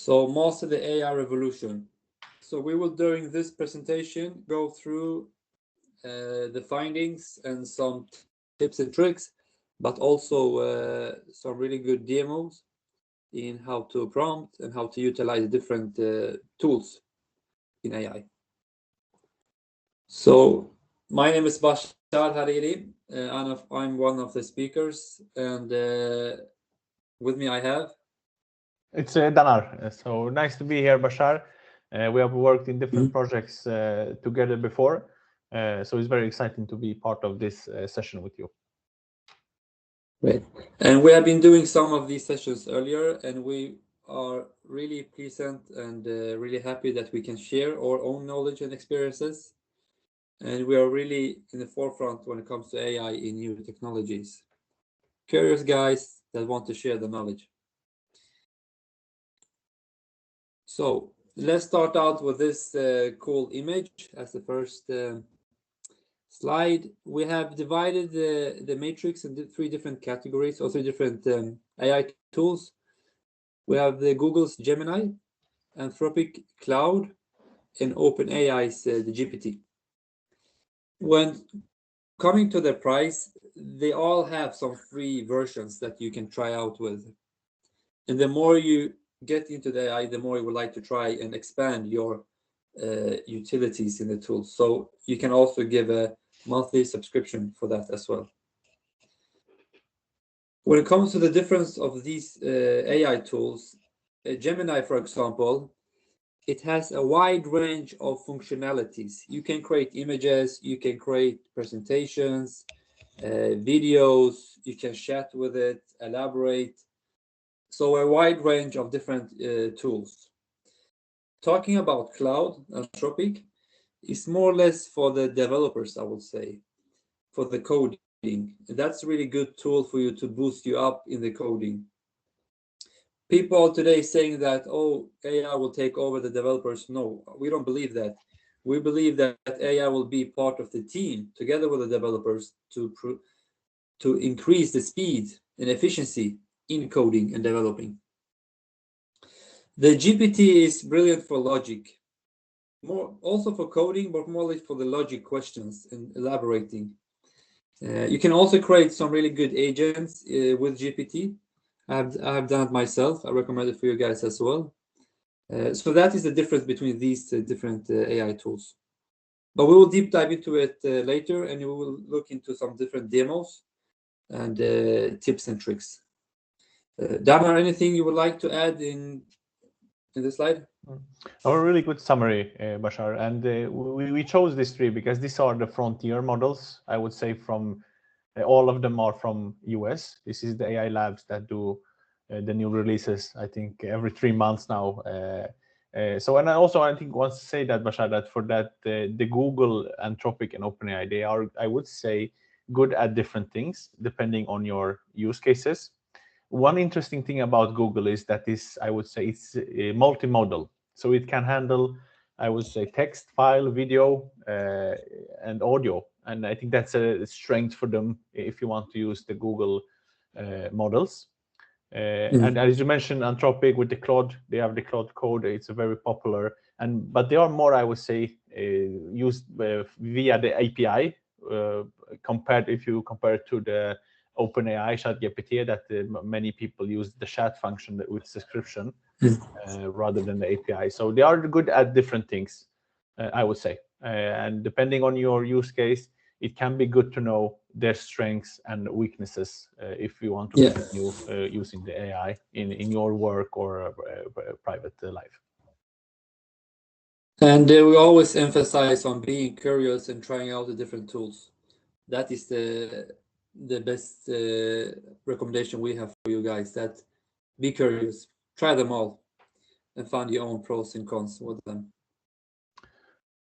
So master the AI revolution. So we will, during this presentation, go through the findings and some tips and tricks, but also some really good demos in how to prompt and how to utilize different tools in AI. So my name is Bashar Hariri, and I'm one of the speakers, and with me I have... It's Danar. So nice to be here, Bashar. We have worked in different projects together before, so it's very exciting to be part of this session with you. Great. And we have been doing some of these sessions earlier, and we are really pleasant and really happy that we can share our own knowledge and experiences. And we are really in the forefront when it comes to AI in new technologies. Curious guys that want to share the knowledge. So let's start out with this cool image as the first slide. We have divided the matrix into three different categories, or three different AI tools. We have the Google's Gemini, Anthropic Claude, and OpenAI's the GPT. When coming to the price, they all have some free versions that you can try out with. And the more you get into the AI, the more you would like to try and expand your utilities in the tool. So you can also give a monthly subscription for that as well. When it comes to the difference of these AI tools, Gemini, for example, it has a wide range of functionalities. You can create images, you can create presentations, videos, you can chat with it, elaborate. So a wide range of different tools. Talking about Cloud, Anthropic, is more or less for the developers, I would say, for the coding. That's a really good tool for you to boost you up in the coding. People are today saying that, oh, AI will take over the developers. No, we don't believe that. We believe that AI will be part of the team together with the developers to increase the speed and efficiency in coding and developing. The GPT is brilliant for logic, more also for coding, but more like for the logic questions and elaborating. You can also create some really good agents with GPT. I have done it myself. I recommend it for you guys as well. So that is the difference between these different AI tools. But we will deep dive into it later, and we will look into some different demos and tips and tricks. Danar, anything you would like to add in this slide? A really good summary, Bashar. And we chose these three because these are the frontier models. I would say from all of them are from US. This is the AI labs that do the new releases, I think, every 3 months now. So, and I think want to say that, Bashar, that for that, the Google, Anthropic, and OpenAI, they are, I would say, good at different things depending on your use cases. One interesting thing about Google is that I would say, it's multimodal. So it can handle, I would say, text, file, video, and audio. And I think that's a strength for them if you want to use the Google models. And as you mentioned, Anthropic with the Claude, they have the Claude Code. It's a very popular, but they are more, I would say, used via the API if you compare it to the OpenAI ChatGPT, that many people use the chat function with subscription rather than the API. So they are good at different things, I would say. And depending on your use case, it can be good to know their strengths and weaknesses if you want to continue using the AI in your work or private life. And we always emphasize on being curious and trying out the different tools. That is the best recommendation we have for you guys, that be curious, try them all, and find your own pros and cons with them.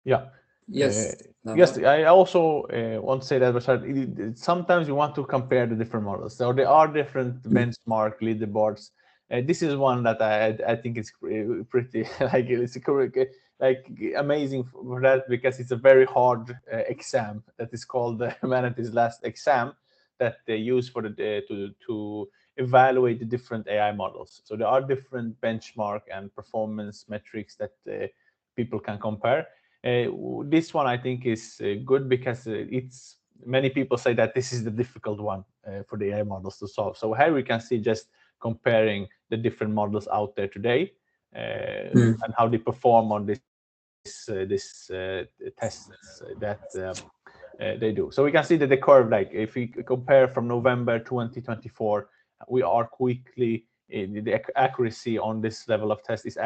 Yeah. Yes. Yes, I also want to say that sometimes you want to compare the different models. So there are different benchmark leaderboards. This is one that I think is pretty like amazing for that, because it's a very hard exam that is called the Humanities Last Exam that they use for to evaluate the different AI models. So there are different benchmark and performance metrics that people can compare. This one I think is good because it's many people say that this is the difficult one for the AI models to solve. So here we can see just comparing the different models out there today and how they perform on tests that they do. So we can see that the curve, like if we compare from November 2024, we are quickly the accuracy on this level of test is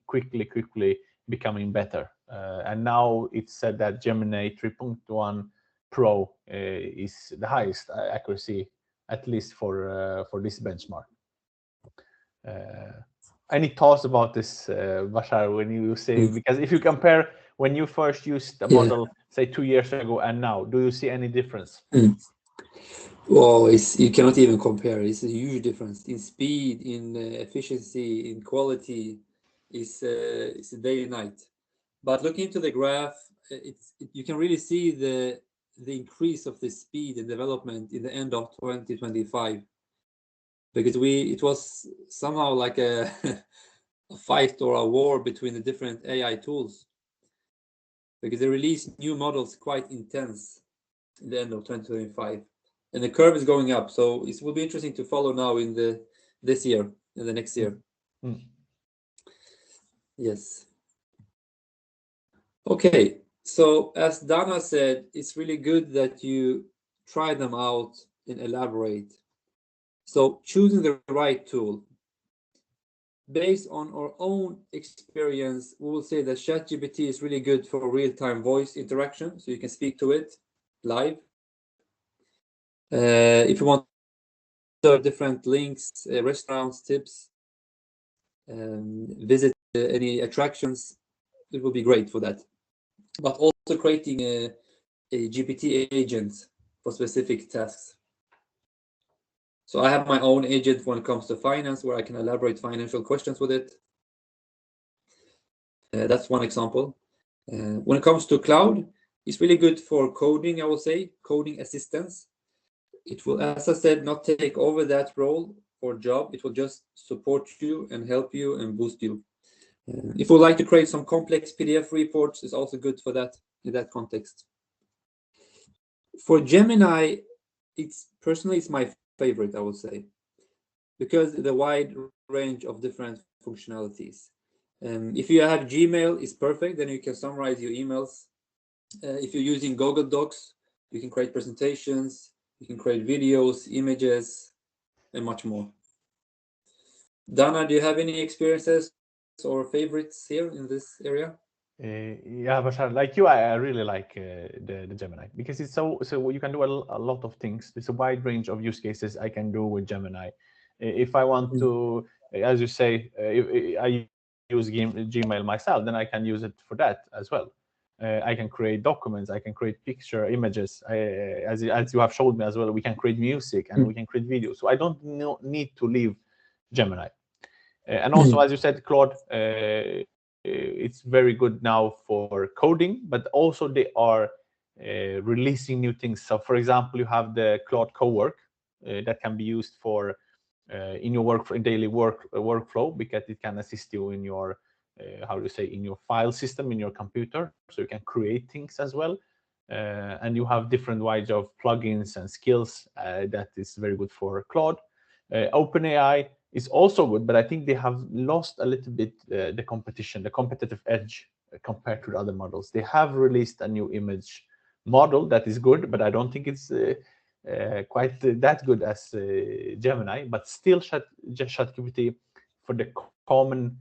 quickly becoming better. And now it's said that Gemini 3.1 Pro is the highest accuracy, at least for this benchmark. Any thoughts about this, Bashar, when you say, because if you compare when you first used the model, say 2 years ago and now, do you see any difference? Well, you cannot even compare. It's a huge difference in speed, in efficiency, in quality. It's a day and night. But looking into the graph, you can really see the increase of the speed and development in the end of 2025, because it was somehow like a fight or a war between the different AI tools, because they released new models quite intense in the end of 2025, and the curve is going up. So it will be interesting to follow now in this year and the next year. Yes. Okay, so as Danar said, it's really good that you try them out and elaborate. So choosing the right tool. Based on our own experience, we will say that ChatGPT is really good for real-time voice interaction, so you can speak to it live. If you want different links, restaurants, tips, visit any attractions, it will be great for that. But also creating a GPT agent for specific tasks. So I have my own agent when it comes to finance, where I can elaborate financial questions with it. That's one example. When it comes to Claude, it's really good for coding, I will say, coding assistance. It will, as I said, not take over that role or job. It will just support you and help you and boost you. If you like to create some complex PDF reports, it's also good for that in that context. For Gemini, it's my favorite, I would say, because the wide range of different functionalities. If you have Gmail, it's perfect. Then you can summarize your emails. If you're using Google Docs, you can create presentations, you can create videos, images, and much more. Dana, do you have any experiences or favorites here in this area? Yeah, Bashar, like you, I really like the Gemini, because it's so you can do a lot of things. There's a wide range of use cases I can do with Gemini. If I want to, as you say, if I use Gmail myself, then I can use it for that as well. I can create documents, I can create picture, images. As you have showed me as well, we can create music and we can create videos. So I don't need to leave Gemini. And also, as you said, Claude, it's very good now for coding, but also they are releasing new things. So, for example, you have the Claude Cowork that can be used for in your daily workflow, because it can assist you in your in your file system in your computer, so you can create things as well. And you have different wides of plugins and skills that is very good for Claude. OpenAI is also good, but I think they have lost a little bit the competitive edge compared to the other models. They have released a new image model that is good, but I don't think it's quite that good as Gemini. But still, ChatGPT for the common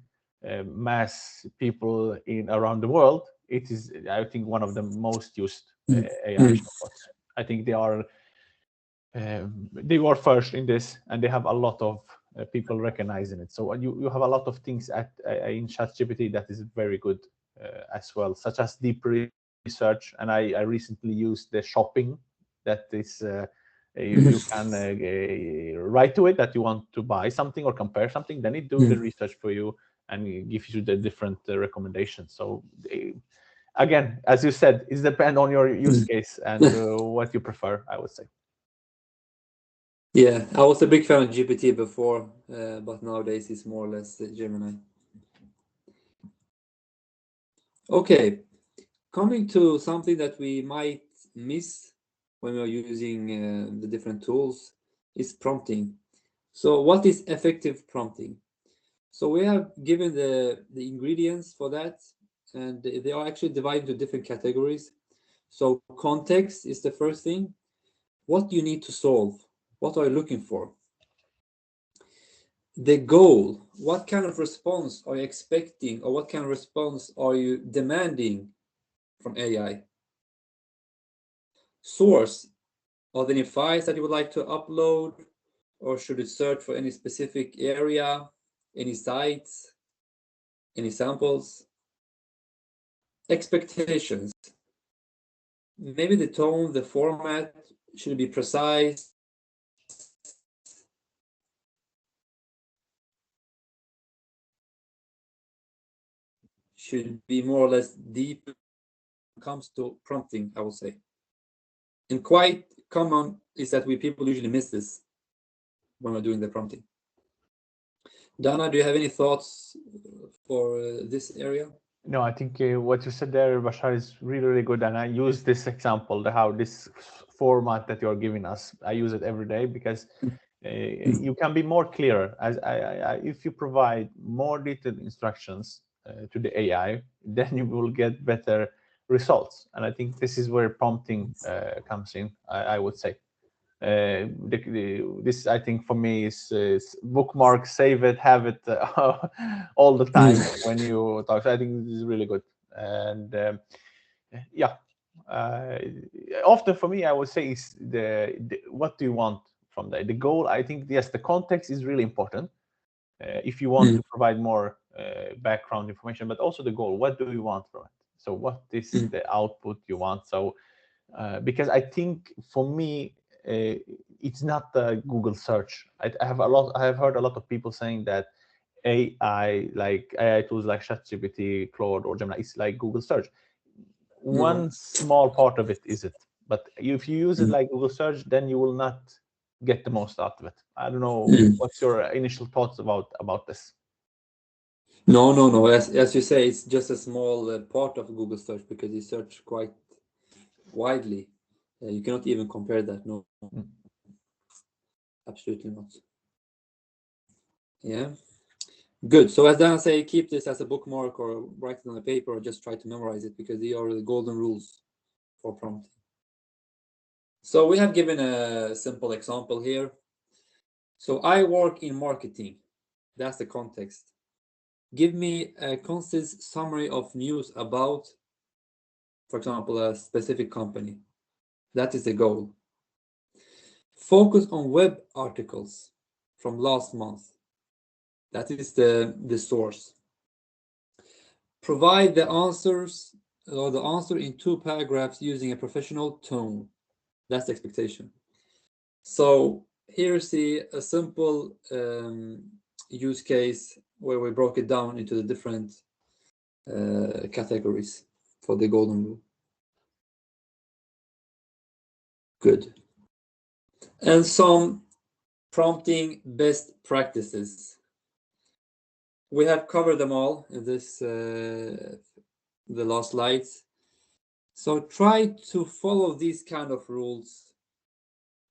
mass people around the world, it is, I think, one of the most used AI chatbots. I think they were first in this, and they have a lot of people recognizing it. So you have a lot of things in ChatGPT that is very good as well, such as deep research. And I recently used the shopping, that is you can write to it that you want to buy something or compare something, then it do the research for you and it gives you the different recommendations. So again, as you said, it depends on your use case and what you prefer, I would say. Yeah, I was a big fan of GPT before, but nowadays it's more or less Gemini. Okay, coming to something that we might miss when we're using the different tools is prompting. So what is effective prompting? So we have given the ingredients for that, and they are actually divided into different categories. So context is the first thing. What do you need to solve? What are you looking for? The goal. What kind of response are you expecting, or what kind of response are you demanding from AI? Source. Are there any files that you would like to upload, or should it search for any specific area, any sites, any samples? Expectations. Maybe the tone, the format, should it be precise? Should be more or less deep when it comes to prompting, I would say. And quite common is that people usually miss this when we're doing the prompting. Dana, do you have any thoughts for this area? No, I think what you said there, Bashar, is really, really good. And I use this example, how this format that you're giving us, I use it every day because you can be more clear. If you provide more detailed instructions to the AI, then you will get better results. And I think this is where prompting comes in, I would say. This, I think, for me is bookmark, save it, have it all the time when you talk. So I think this is really good. And yeah, often for me, I would say is the what do you want from the goal? I think yes, the context is really important if you want to provide more background information, but also the goal. What do you want from it? So what is the output you want? So because I think for me, it's not the Google search. I have heard a lot of people saying that AI tools like ChatGPT, Claude, or Gemini is like Google search. One small part of it is it, but if you use it like Google search, then you will not get the most out of it. I don't know what's your initial thoughts about this. No. As you say, it's just a small part of Google search because you search quite widely. You cannot even compare that. No, absolutely not. Yeah, good. So as Dana say, keep this as a bookmark or write it on a paper or just try to memorize it because they are the golden rules for prompting. So we have given a simple example here. So I work in marketing. That's the context. Give me a concise summary of news about, for example, a specific company. That is the goal. Focus on web articles from last month. That is the source. Provide the answers or the answer in 2 paragraphs using a professional tone. That's the expectation. So here's a simple use case where we broke it down into the different categories for the golden rule. Good. And some prompting best practices. We have covered them all in this the last slides. So try to follow these kind of rules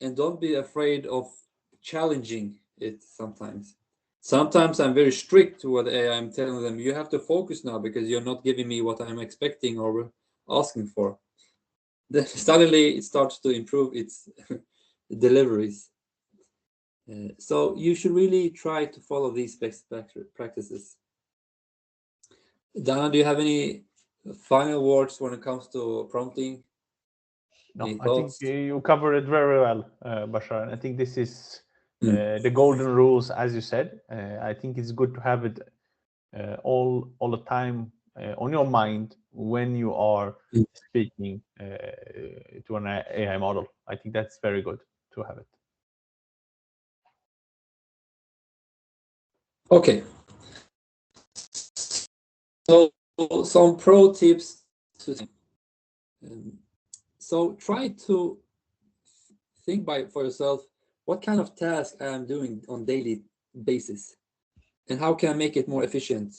and don't be afraid of challenging it sometimes. Sometimes I'm very strict to what I'm telling them, you have to focus now because you're not giving me what I'm expecting or asking for. Then suddenly it starts to improve its deliveries. So you should really try to follow these best practices. Dana, do you have any final words when it comes to prompting? No, Any I think thoughts? you covered it very well, Bashar. And I think this is the golden rules, as you said. I think it's good to have it all the time on your mind when you are speaking to an AI model. I think that's very good to have it. Okay. So some pro tips to so try to think for yourself, what kind of task I am doing on daily basis, and how can I make it more efficient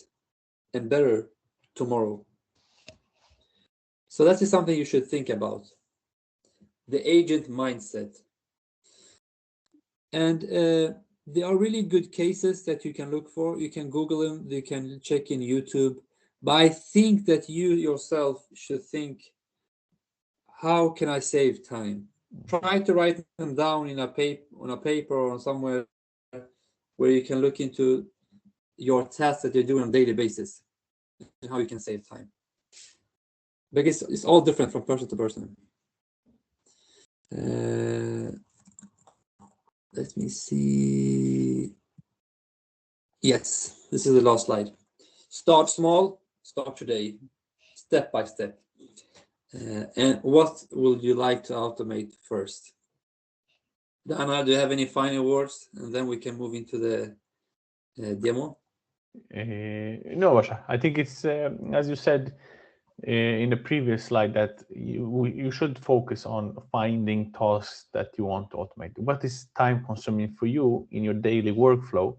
and better tomorrow. So that is something you should think about. The agent mindset. And there are really good cases that you can look for. You can Google them, you can check in YouTube. But I think that you yourself should think, how can I save time? Try to write them down in on a paper or somewhere where you can look into your tasks that you're doing on a daily basis and how you can save time. Because it's all different from person to person. Let me see. Yes, this is the last slide. Start small, start today, step by step. And what would you like to automate first? Danar, do you have any final words? And then we can move into the demo. No, Bashar. I think it's, as you said in the previous slide, that you should focus on finding tasks that you want to automate. What is time consuming for you in your daily workflow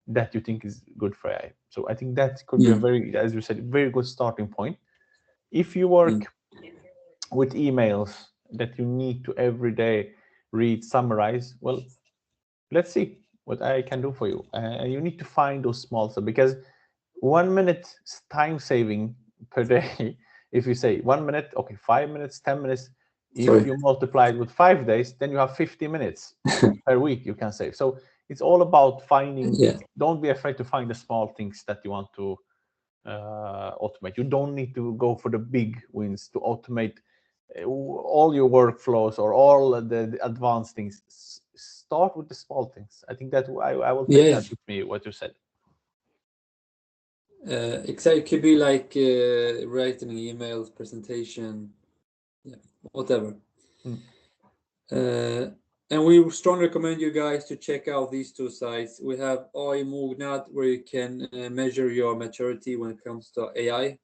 that you think is good for AI? So I think that could be a very, as you said, very good starting point. If you work with emails that you need to every day read, summarize, well, let's see what I can do for you. And you need to find those small stuff, because 1 minute time saving per day, if you say 1 minute, okay, 5 minutes, 10 minutes, if you multiply it with 5 days, then you have 50 minutes per week you can save. So it's all about finding, don't be afraid to find the small things that you want to automate. You don't need to go for the big wins to automate all your workflows or all the advanced things. Start with the small things. I think that I will take that with me, what you said. Exactly. It could be like writing an email, presentation, whatever. And we strongly recommend you guys to check out these two sites. We have AI Mognad, where you can measure your maturity when it comes to AI.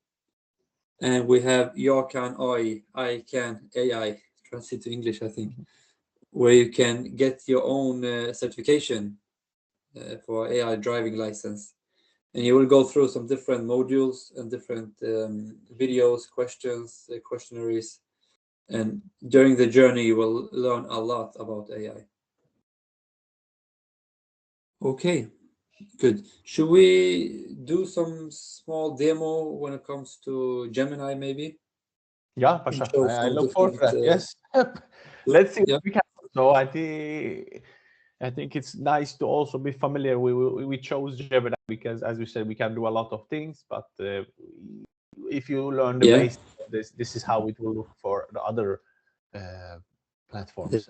And we have Jag kan AI, I can AI, translate to English, I think, where you can get your own certification for AI driving license. And you will go through some different modules and different videos, questions, questionnaires. And during the journey, you will learn a lot about AI. Okay, good. Should we do some small demo when it comes to Gemini, maybe? Yeah, Bashar, I look forward to that. Yes. Let's see what we can do. So I think it's nice to also be familiar. We chose Gemini because, as we said, we can do a lot of things. But if you learn the basics of this is how it will look for the other platforms.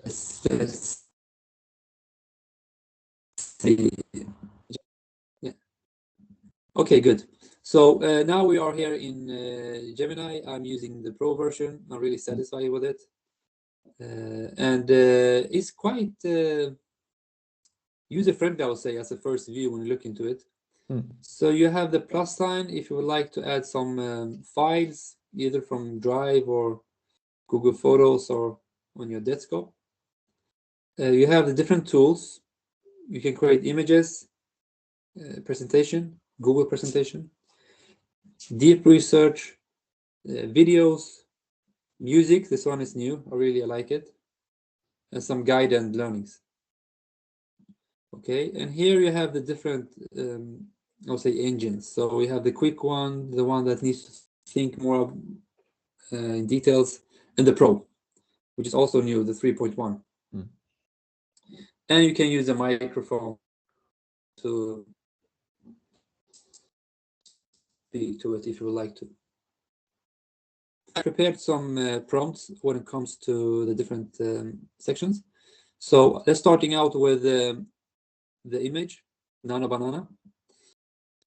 Okay, good. So now we are here in Gemini. I'm using the Pro version. I'm really satisfied with it. And it's quite user-friendly, I would say, as a first view when you look into it. So you have the plus sign if you would like to add some files, either from Drive or Google Photos or on your desktop. You have the different tools. You can create images, presentation, Google presentation, deep research, videos, music. This one is new. I really like it. And some guided learnings. Okay, and here you have the different, I'll say, engines. So we have the quick one, the one that needs to think more in details, and the Pro, which is also new, the 3.1. And you can use a microphone to speak to it if you would like to. I prepared some prompts when it comes to the different sections. So let's starting out with the image, Nana Banana.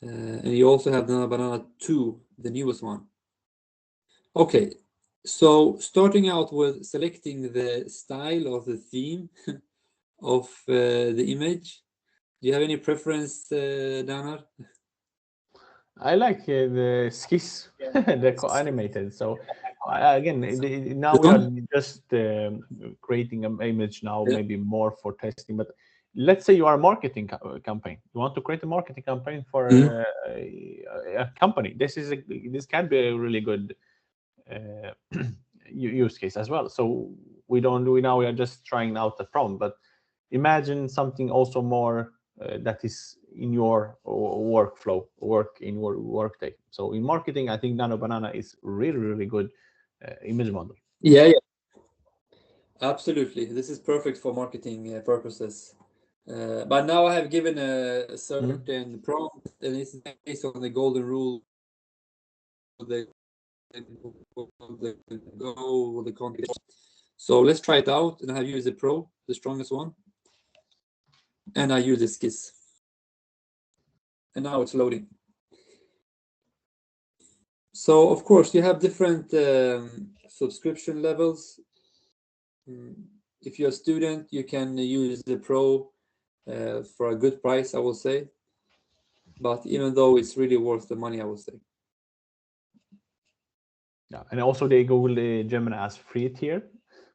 And you also have Nana Banana 2, the newest one. Okay, so starting out with selecting the style or the theme of the image. Do you have any preference, Danar? I like the skis, the animated. So Again, now we are just creating an image now, Yeah. maybe more for testing. But let's say you are a marketing campaign. You want to create a marketing campaign for a company. This can be a really good use case as well. So we are just trying out the prompt, but imagine something also more that is in your workflow, in your workday. So in marketing, I think Nano Banana is really good image model. Yeah, absolutely. This is perfect for marketing purposes. But now I have given a certain prompt, and it's based on the golden rule. The go the context. So let's try it out, and I have used the Pro, the strongest one, and I use the Skiss, and now it's loading. So of course you have different subscription levels. If you're a student, you can use the Pro for a good price, I will say. But even though it's really worth the money, I will say. Yeah, and also they Google Gemini as free tier,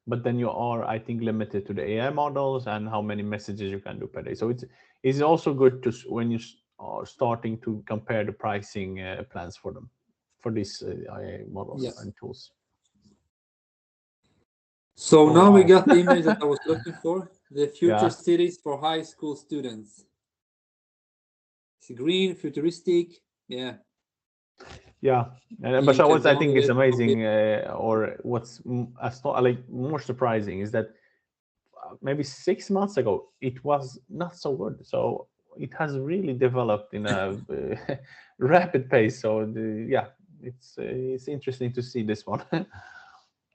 but then you are, I think, limited to the AI models and how many messages you can do per day. So it's also good to when you are starting to compare the pricing plans for them, for these AI models and tools. So now we got the image that I was looking for, the future cities for high school students. It's green, futuristic, yeah. And Bashar, what I think is amazing, or what's like more surprising, is that maybe 6 months ago it was not so good. So it has really developed in a rapid pace. So it's interesting to see this one.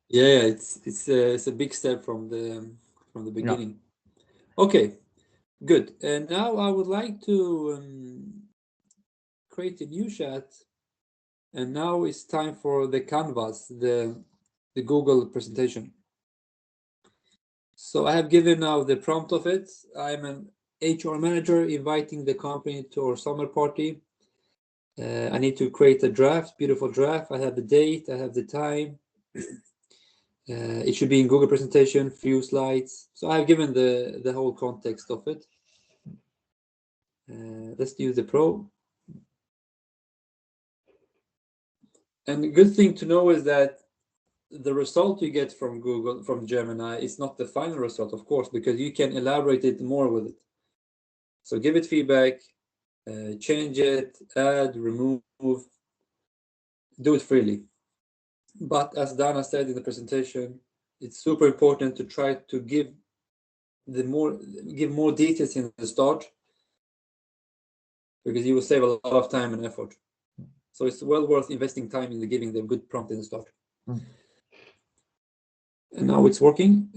Yeah, it's a big step from the beginning. Okay, good. And now I would like to create a new chat. And now it's time for the canvas, the Google presentation. So I have given now the prompt of it. I'm an HR manager inviting the company to our summer party. I need to create a draft, beautiful draft. I have the date, I have the time. It should be in Google presentation, few slides. So I've given the whole context of it. Let's use the Pro. And the good thing to know is that the result you get from Google, from Gemini, is not the final result, of course, because you can elaborate it more with it. So give it feedback, change it, add, remove, do it freely. But as Dana said in the presentation, it's super important to try to give more details in the start, because you will save a lot of time and effort. So it's well worth investing time in giving the good prompt in the start. And now it's working.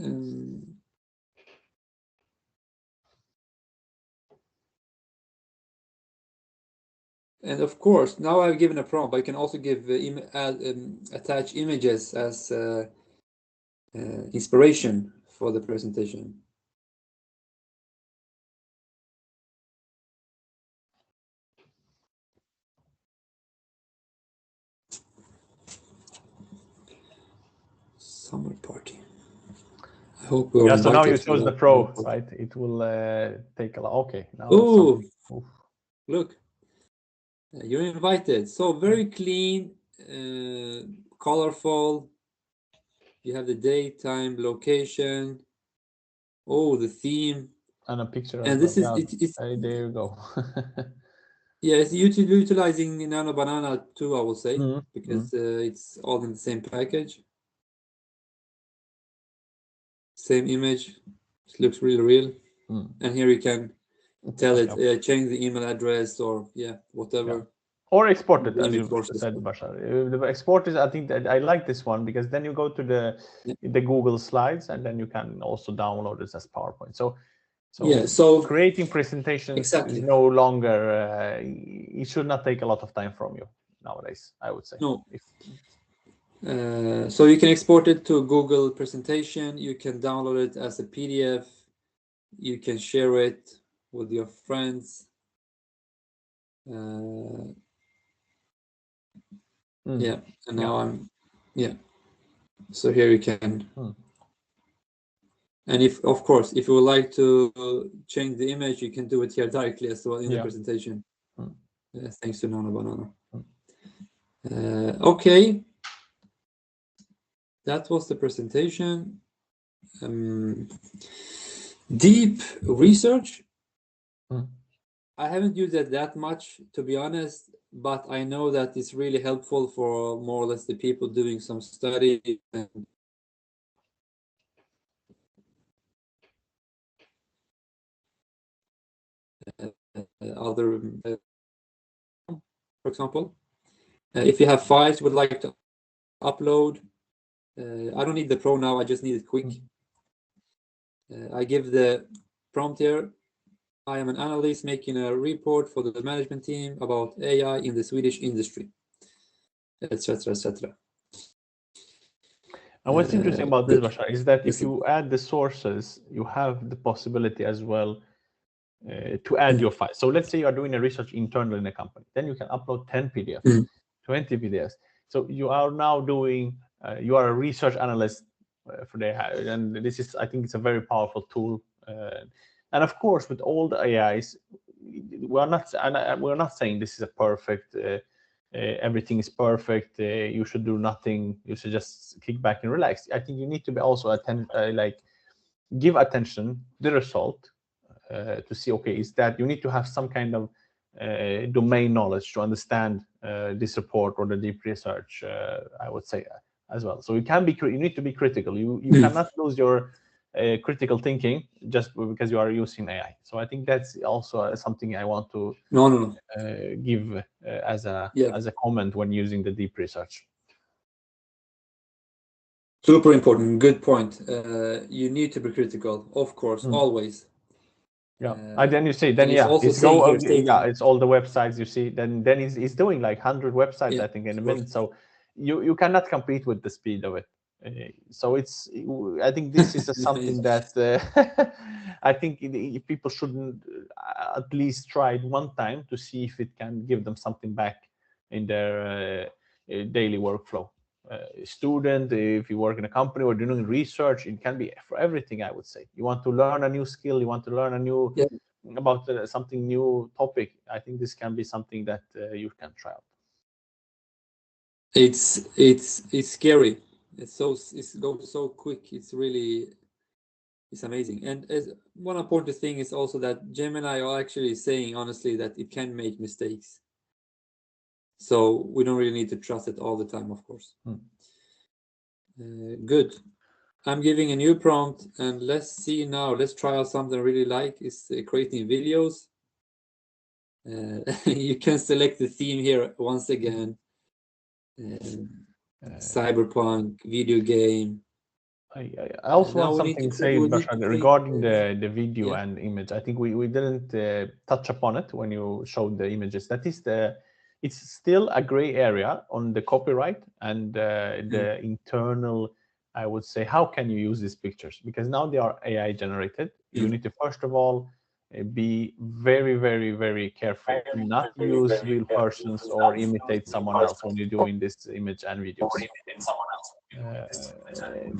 And of course, now I've given a prompt, but you can also give attach images as inspiration for the presentation. Summer party. I hope we're so now you chose the Pro, right? It will take a lot. Okay. Now oh, look, you're invited. So very clean, colorful. You have the date, time, location. Oh, the theme. And a picture. And this is there you go. Yeah, it's utilizing Nano Banana too, I will say, because it's all in the same package. Same image. It looks really real. And here you can tell it, change the email address or whatever. Or export it, as you said, Bashar. The export is, I think that I like this one, because then you go to the Google Slides, and then you can also download it as PowerPoint. So creating presentations is no longer, it should not take a lot of time from you nowadays, I would say. No. So you can export it to a Google presentation. You can download it as a PDF. You can share it with your friends. And now So here you can, and if, of course, if you would like to change the image, you can do it here directly as well in the presentation. Thanks to Nano Banana. Okay, that was the presentation. Deep research. I haven't used it that much, to be honest, but I know that it's really helpful for more or less the people doing some study and other, for example. If you have files you would like to upload, I don't need the Pro now, I just need it quick. I give the prompt here. I am an analyst making a report for the management team about AI in the Swedish industry, etc., etc. And what's interesting about this, Bashar, is that if you add the sources, you have the possibility as well to add your file. So let's say you are doing a research internally in a company, then you can upload 10 PDFs, 20 PDFs. So you are now doing, you are a research analyst for the AI, and this is, I think it's a very powerful tool. And of course, with all the AIs, we're not saying this is a perfect, everything is perfect, you should do nothing, you should just kick back and relax. I think you need to be also give attention to the result, to see, okay, is that you need to have some kind of domain knowledge to understand this report or the deep research, I would say as well. So you need to be critical. You cannot lose your critical thinking just because you are using AI. So I think that's also something I want to give as a comment when using the deep research. Super important. Good point. You need to be critical, of course, always. And then you see, then it's all the websites you see. Then he's doing like 100 websites, I think, in a minute. So you cannot compete with the speed of it. So I think this is something that I think people shouldn't at least try it one time to see if it can give them something back in their daily workflow. Student, if you work in a company or doing research, it can be for everything. I would say you want to learn a new skill, you want to learn a new about something new topic. I think this can be something that you can try out. It's scary. It goes so quick. It's amazing. And as one important thing is also that Gemini are actually saying honestly that it can make mistakes. So we don't really need to trust it all the time, of course. Good. I'm giving a new prompt, and let's see now. Let's try out something I really like. Is creating videos. You can select the theme here once again. Cyberpunk, video game. I also want something to say, Bashar, regarding the video and image. I think we didn't touch upon it when you showed the images. That is it's still a gray area on the copyright and the internal, I would say, how can you use these pictures? Because now they are AI generated. You need to, first of all, be very, very, very careful to not use real persons or imitate someone else when you're doing this image and videos.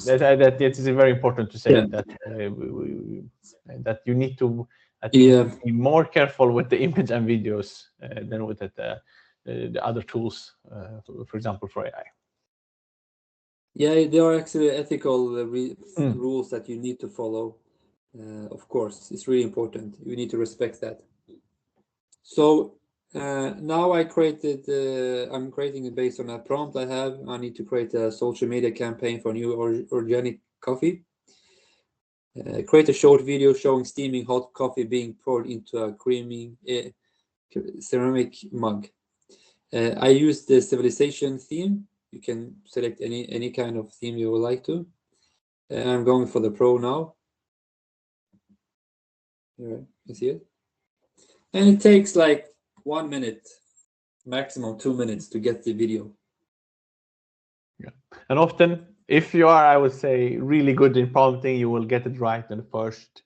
That it is very important to say that that you need to, I think, be more careful with the image and videos than with the other tools, for example, for AI. Yeah, there are actually ethical rules that you need to follow. Of course, it's really important. You need to respect that. So now I'm creating it based on a prompt I have. I need to create a social media campaign for new organic coffee. Create a short video showing steaming hot coffee being poured into a creaming ceramic mug. I use the civilization theme. You can select any kind of theme you would like to. And I'm going for the Pro now. Here, you see it? And it takes like 1 minute, maximum 2 minutes to get the video. Yeah. And often, if you are, I would say, really good in prompting, you will get it right in the first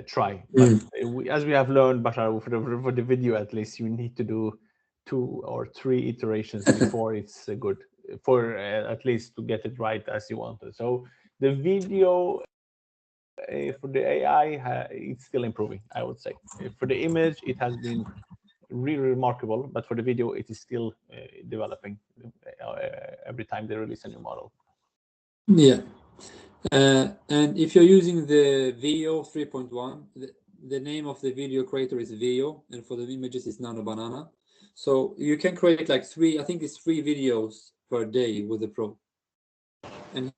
try. But as we have learned, Bashar, for the video at least, you need to do 2 or 3 iterations before it's good. for at least to get it right as you wanted. So the video for the AI, it's still improving, I would say. For the image, it has been really remarkable, but for the video, it is still developing every time they release a new model. Yeah. And if you're using the Veo 3.1, the name of the video creator is Veo, and for the images is Nano Banana. So you can create like I think it's 3 videos per day with the Pro. And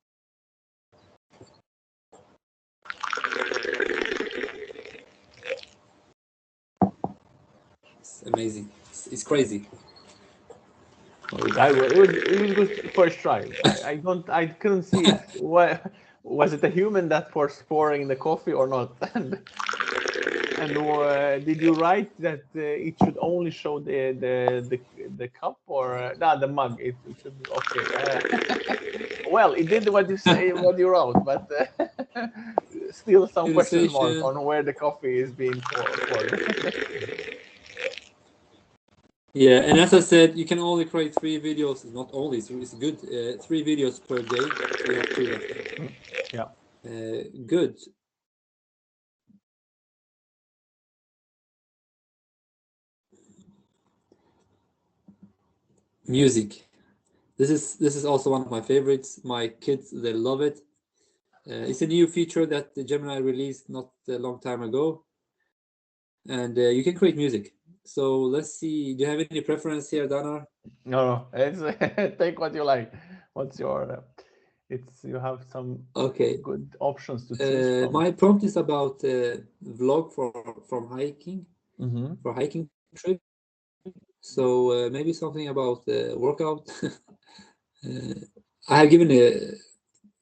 it's amazing. It's crazy. It was good first try. I couldn't see it. Was it a human that was pouring the coffee or not? And did you write that it should only show the cup or the mug? It should okay. Well, it did what you say, what you wrote, but still some question mark on where the coffee is being poured. Yeah, and as I said, you can only create 3 videos. Not only, it's good. 3 videos per day. So you have 2 of them. Yeah. Good. Music. This is also one of my favorites. My kids, they love it. It's a new feature that the Gemini released not a long time ago, and you can create music. So let's see. Do you have any preference here, Danar? No, it's take what you like. What's your? It's you have some good options to choose from. My prompt is about vlog from hiking, for hiking trip. So maybe something about workout. I have given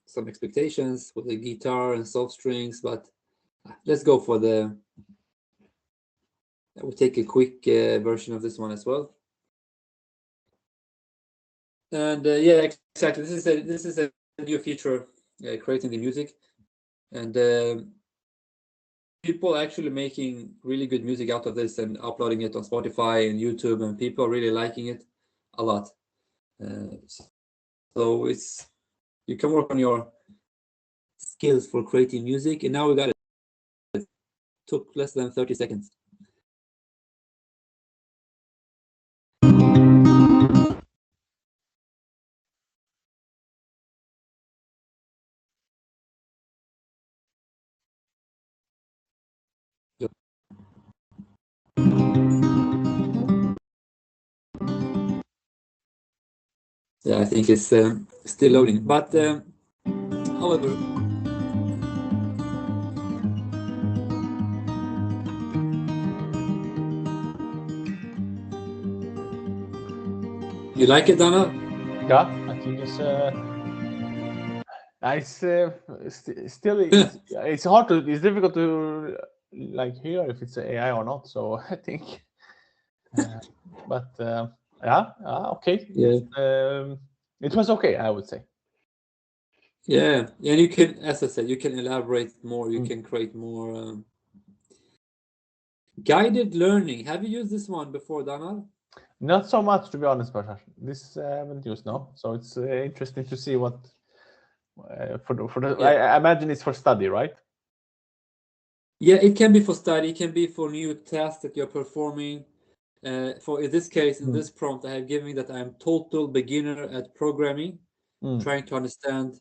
some expectations with the guitar and soft strings, but let's go for the. I will take a quick version of this one as well. And yeah, exactly. This is a new feature, creating the music, and people are actually making really good music out of this and uploading it on Spotify and YouTube, and people are really liking it a lot. So you can work on your skills for creating music, and now we got it. It took less than 30 seconds. Yeah, I think it's still loading, but however, you like it, Dana? Yeah, I think it's still it's hard to it's difficult to like hear if it's AI or not. So I think, but okay. Yeah. It was okay, I would say. Yeah, and you can, as I said, you can elaborate more. You can create more guided learning. Have you used this one before, Danar? Not so much, to be honest, Bashar. This I haven't used now, so it's interesting to see what for the. I imagine it's for study, right? Yeah, it can be for study. It can be for new tasks that you're performing. For in this case, in this prompt, I have given that I'm total beginner at programming, trying to understand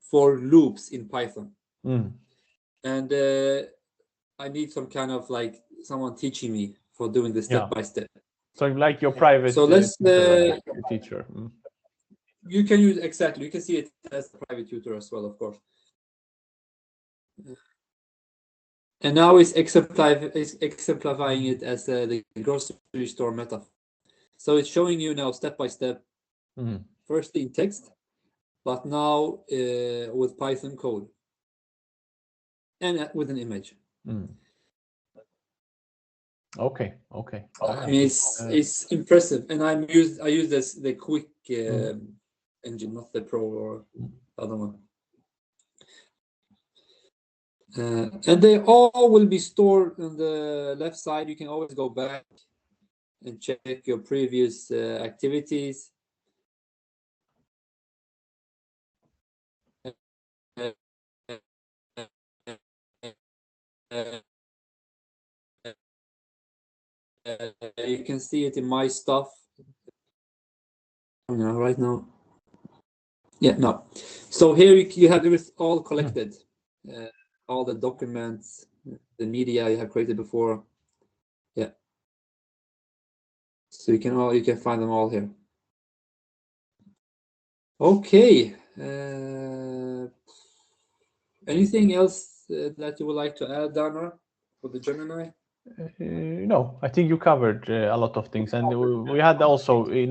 for loops in Python, and I need some kind of like someone teaching me for doing this step by step. So like your private teacher. You can use exactly. You can see it as a private tutor as well, of course. And now it's exemplifying it as the grocery store metaphor. So it's showing you now step by step, first in text, but now with Python code and with an image. Okay. I mean, it's impressive, and I use the quick engine, not the Pro or the other one. And they all will be stored on the left side. You can always go back and check your previous activities. you can see it in my stuff. Right now. Yeah, no. So here you have it all collected, all the documents, the media you have created before. Yeah. So you can find them all here. Okay. Anything else that you would like to add, Danar, for the Gemini? No, I think you covered a lot of things, and we had also, we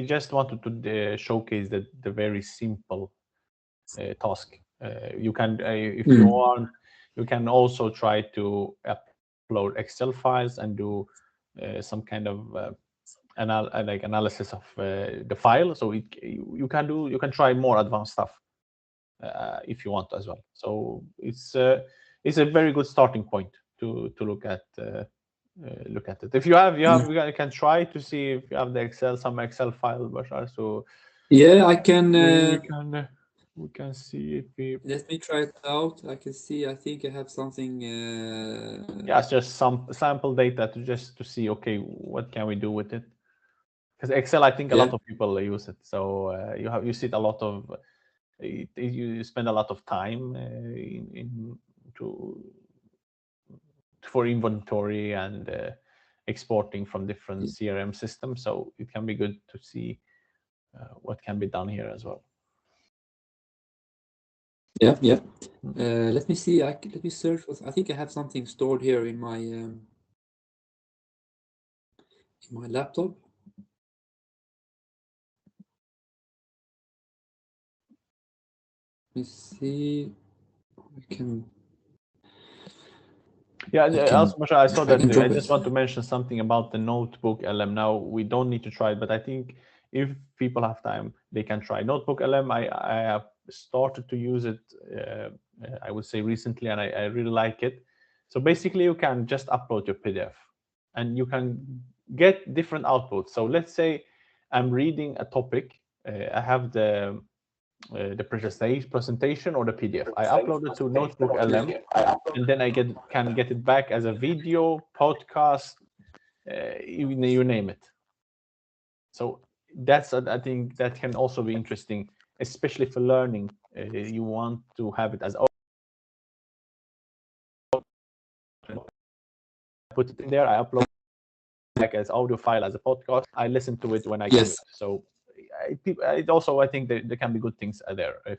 just wanted to showcase the very simple task. You can, if you want, you can also try to upload Excel files and do some kind of like analysis of the file. So you can try more advanced stuff if you want as well. So it's a very good starting point to look at it. If you can try to see if you have some Excel file, Bashar. So yeah, I can. We can see if we. Let me try it out. I can see. I think I have something. Yeah, it's just some sample data to see. Okay, what can we do with it? Because Excel, I think a lot of people use it. So you see it a lot of. You spend a lot of time for inventory and exporting from different CRM systems. So it can be good to see what can be done here as well. Yeah, yeah. Let me see. Let me search for. I think I have something stored here in my laptop. Let me see. I can. Yeah, also, Bashar, I saw that. I it. just want to mention something about the Notebook LM. Now we don't need to try it, but I think if people have time, they can try Notebook LM. I have started to use it. I would say recently, and I really like it. So basically, you can just upload your PDF, and you can get different outputs. So let's say I'm reading a topic. I have the presentation or the PDF. I upload it to Notebook LM, and then I can get it back as a video, podcast, you name it. So I think that can also be interesting, especially for learning. You want to have it as put it in there. I upload back as audio file as a podcast. I listen to it when I commute. So it also, I think there can be good things there if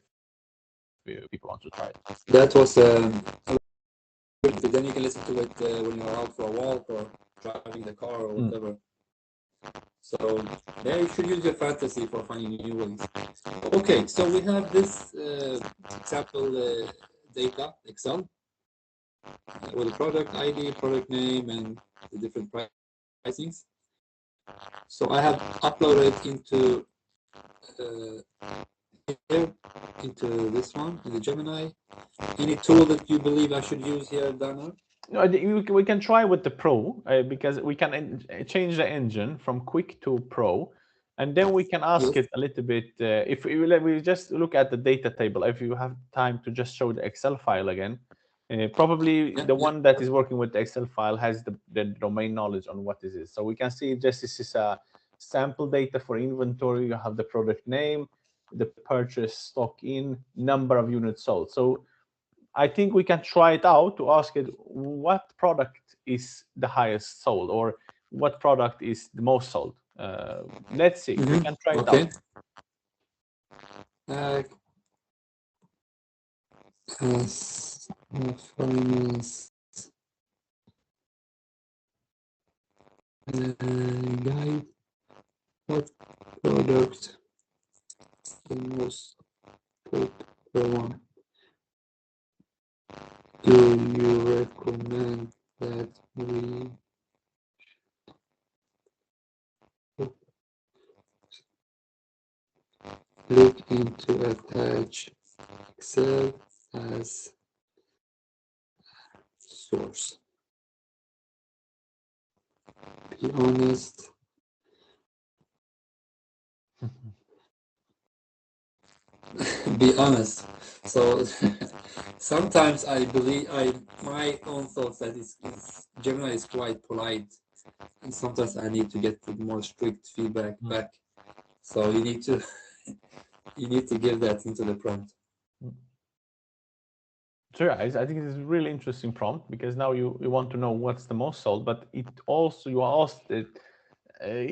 people want to try it. That was. Then you can listen to it when you're out for a walk or driving the car or whatever. So yeah, you should use your fantasy for finding new ones. Okay, so we have this example data, Excel, with the product ID, product name, and the different pricings. So I have uploaded into here, into this one, in the Gemini. Any tool that you believe I should use here, Dana? We can try with the Pro because we can change the engine from Quick to Pro, and then we can ask it a little bit. If we just look at the data table, if you have time to just show the Excel file again, probably the one that is working with the Excel file has the domain knowledge on what this is. So we can see just this is a sample data for inventory. You have the product name, the purchase stock in, number of units sold. So I think we can try it out to ask it what product is the highest sold or what product is the most sold. Let's see. We can try it out. Finance guide. What product the most popular one? Do you recommend that we look into attach Excel as source? Be honest. be honest. So sometimes I believe my own thoughts that Gemini is quite polite, and sometimes I need to get the more strict feedback back. So you need to give that into the prompt. So yeah, I think it's a really interesting prompt because now you want to know what's the most sold, but it also you are asked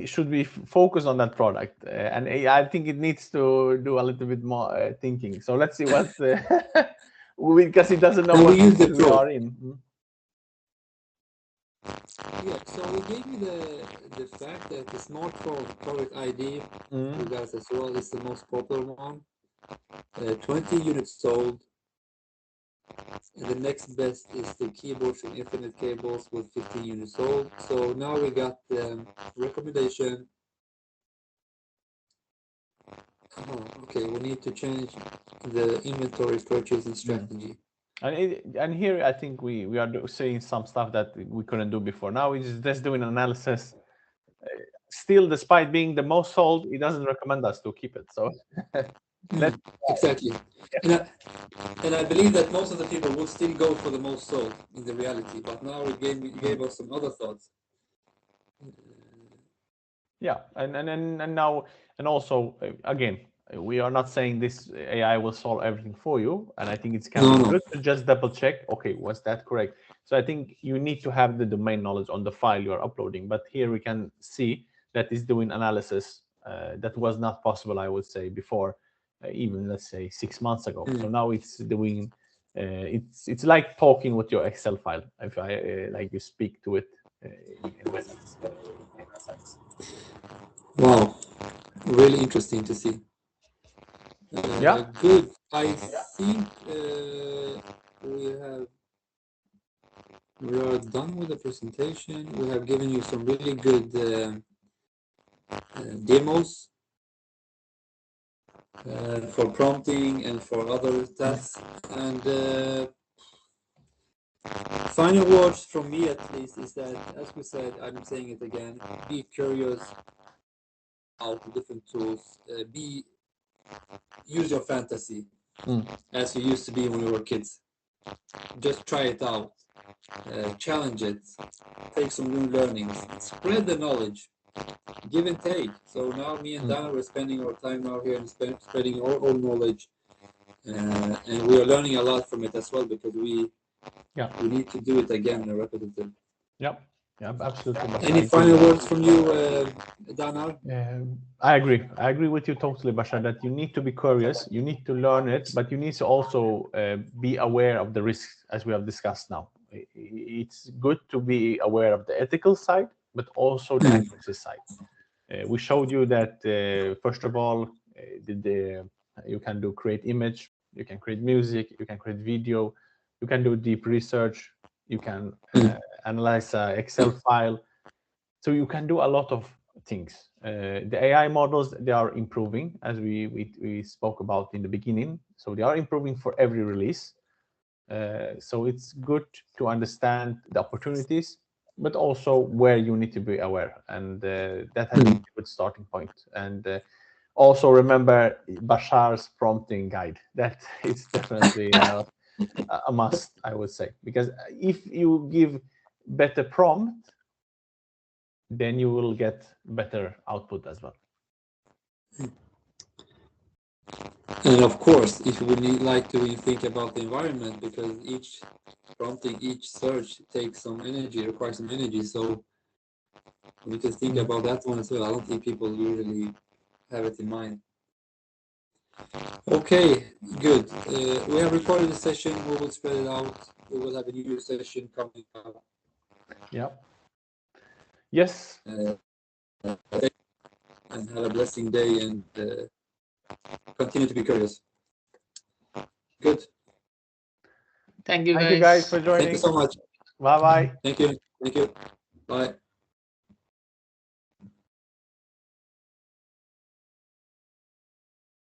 should we focus on that product, and I think it needs to do a little bit more thinking. So let's see what because it doesn't know And what we use the we pro. are in. Yeah, so we gave you the fact that the smartphone product ID for guys as well is the most popular one. 20 units sold. And the next best is the keyboards from Infinite Cables with 15 units sold. So now we got the recommendation. Oh, okay, we need to change the inventory purchasing strategy. And here I think we are saying some stuff that we couldn't do before. Now we're just doing analysis. Still, despite being the most sold, it doesn't recommend us to keep it. So exactly. And I believe that most of the people will still go for the most sold in the reality. But now it gave us some other thoughts. Yeah, and now and also again, we are not saying this AI will solve everything for you, and I think it's kind of good to just double check. Okay, was that correct? So I think you need to have the domain knowledge on the file you are uploading. But here we can see that it's doing analysis that was not possible, I would say, before, even let's say 6 months ago. So now it's doing. It's like talking with your Excel file. If I like you speak to it in essence. Wow, really interesting to see. Yeah. Good. I think we are done with the presentation. We have given you some really good demos for prompting and for other tasks. And final words from me, at least, is that, as we said, I'm saying it again, be curious about the different tools. Use your fantasy as you used to be when we were kids. Just try it out. Challenge it. Take some new learnings. Spread the knowledge. Give and take. So now me and Danar, we're spending our time now here and spreading our own knowledge. And we are learning a lot from it as well, because we need to do it again, repetitive. Yeah, absolutely. Any final words from you, Danar? I agree with you totally, Bashar, that you need to be curious, you need to learn it, but you need to also be aware of the risks, as we have discussed now. It's good to be aware of the ethical side, but also the accuracy side. We showed you that, first of all, you can create image, you can create music, you can create video, you can do deep research, you can analyze an Excel file. So you can do a lot of things. The AI models, they are improving, as we spoke about in the beginning. So they are improving for every release. So it's good to understand the opportunities, but also where you need to be aware. And that has been a good starting point. And also remember Bashar's prompting guide. That it's definitely a must, I would say, because if you give better prompt, then you will get better output as well. And of course, if you would like to think about the environment, because each prompting, each search takes some energy, requires some energy. So we can think about that one as well. I don't think people usually have it in mind. Okay, good. We have recorded the session. We will spread it out. We will have a new session coming up. Yeah. Yes. And have a blessing day, and continue to be curious. Good. Thank you, Thank you guys for joining. Thank you so much. Bye-bye. Thank you. Bye.